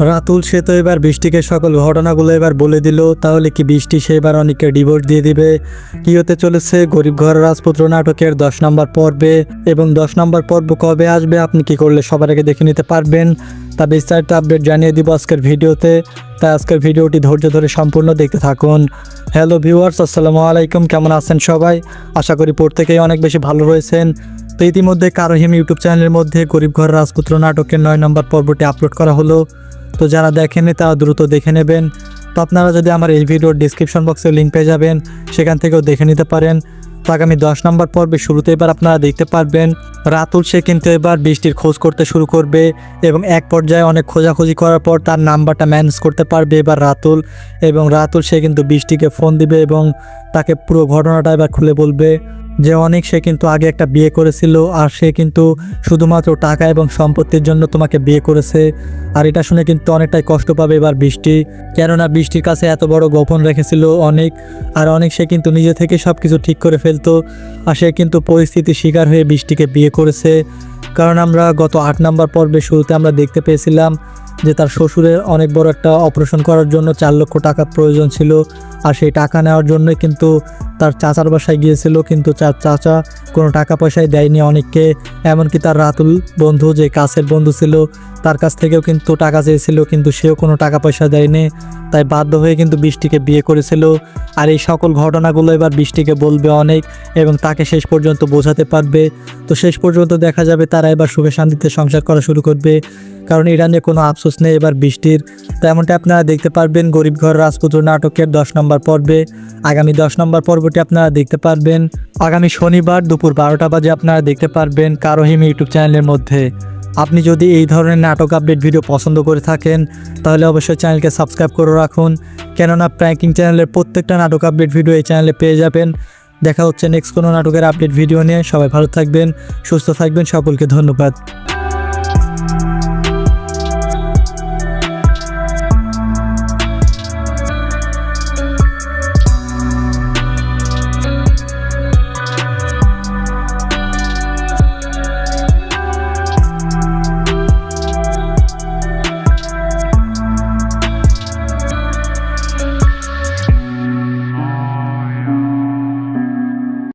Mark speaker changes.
Speaker 1: রাতুল সে তো এবার বৃষ্টিকে সকল ঘটনাগুলো এবার বলে দিল। তাহলে কি বৃষ্টি সে এবার অনেককে ডিভোর্স দিয়ে দিবে? কি হতে চলেছে গরিব ঘরের রাজপুত্র নাটকের 10 নম্বর পর্বে, এবং 10 নম্বর পর্ব কবে আসবে, আপনি কি করলে সবার আগে দেখে নিতে পারবেন তা বিস্তারিত আপডেট জানিয়ে দিব আজকের ভিডিওতে। তাই আজকের ভিডিওটি ধৈর্য ধরে সম্পূর্ণ দেখতে থাকুন। হ্যালো ভিউয়ার্স, আসসালামু আলাইকুম, কেমন আছেন সবাই? আশা করি প্রত্যেকেই অনেক বেশি ভালো রয়েছেন। তো ইতিমধ্যে কারোহিম ইউটিউব চ্যানেলের মধ্যে গরিব ঘরের রাজপুত্র নাটকের 9 নম্বর পর্বটি আপলোড করা হলো। তো যারা দেখেননি তারা দ্রুত দেখে নেবেন। তো আপনারা যদি আমার এই ভিডিওর ডিসক্রিপশন বক্সে লিঙ্ক পেয়ে যাবেন, সেখান থেকেও দেখে নিতে পারেন। তো আগামী 10 নম্বর পর্বে শুরুতে এবার আপনারা দেখতে পারবেন রাতুল সে কিন্তু এবার বৃষ্টির খোঁজ করতে শুরু করবে, এবং এক পর্যায়ে অনেক খোঁজাখুঁজি করার পর তার নাম্বারটা ম্যানেজ করতে পারবে এবার রাতুল। এবং রাতুল সে কিন্তু বৃষ্টিকে ফোন দিবে এবং তাকে পুরো ঘটনাটা এবার খুলে বলবে যে অনেক সে কিন্তু আগে একটা বিয়ে করেছিল, আর সে কিন্তু শুধুমাত্র টাকা এবং সম্পত্তির জন্য তোমাকে বিয়ে করেছে। আর এটা শুনে কিন্তু অনেকটাই কষ্ট পাবে এবার বৃষ্টি, কেননা বৃষ্টির কাছে এত বড় গোপন রেখেছিল অনেক। আর অনেক সে কিন্তু নিজে থেকে সব কিছু ঠিক করে ফেলতো, আর সে কিন্তু পরিস্থিতির শিকার হয়ে বৃষ্টিকে বিয়ে করেছে। কারণ আমরা গত 8 নম্বর পর্বে শুরুতে আমরা দেখতে পেয়েছিলাম যে তার শ্বশুরের অনেক বড় একটা অপারেশন করার জন্য 4 লক্ষ টাকা প্রয়োজন ছিল, আর সেই টাকা নেওয়ার জন্যই কিন্তু তার চাচার বাসায় গিয়েছিল, কিন্তু তার চাচা কোনো টাকা পয়সাই দেয়নি অনেককে। এমনকি তার রাতুল বন্ধু, যে কাছের বন্ধু ছিল, তার কাছ থেকেও কিন্তু টাকা চেয়েছিল, কিন্তু সেও কোনো টাকা পয়সা দেয়নি। তাই বাধ্য হয়ে কিন্তু বৃষ্টিকে বিয়ে করেছিল। আর এই সকল ঘটনাগুলো এবার বৃষ্টিকে বলবে অনেক, এবং তাকে শেষ পর্যন্ত বোঝাতে পারবে। তো শেষ পর্যন্ত দেখা যাবে তারা এবার সুখে শান্তিতে সংসার করা শুরু করবে, কারণ এটা নিয়ে কোনো আফসোস নেই এবার বৃষ্টির। তো এমনটা আপনারা দেখতে পারবেন গরিব ঘর রাজপুত্র নাটকের 10 নম্বর পর্বে। আগামী 10 নম্বর পর্বটি আপনারা দেখতে পারবেন আগামী শনিবার দুপুর 12টা বাজে আপনারা দেখতে পারবেন কারোহিম ইউটিউব চ্যানেলের মধ্যে। আপনি যদি এই ধরনের নাটক আপডেট ভিডিও পছন্দ করে থাকেন, তাহলে অবশ্যই চ্যানেলকে সাবস্ক্রাইব করে রাখুন, কেননা প্র্যাঙ্কিং চ্যানেলের প্রত্যেকটা নাটক আপডেট ভিডিও এই চ্যানেলে পেয়ে যাবেন। দেখা হচ্ছে নেক্সট কোনো নাটকের আপডেট ভিডিও নিয়ে। সবাই ভালো থাকবেন, সুস্থ থাকবেন, সকলকে ধন্যবাদ।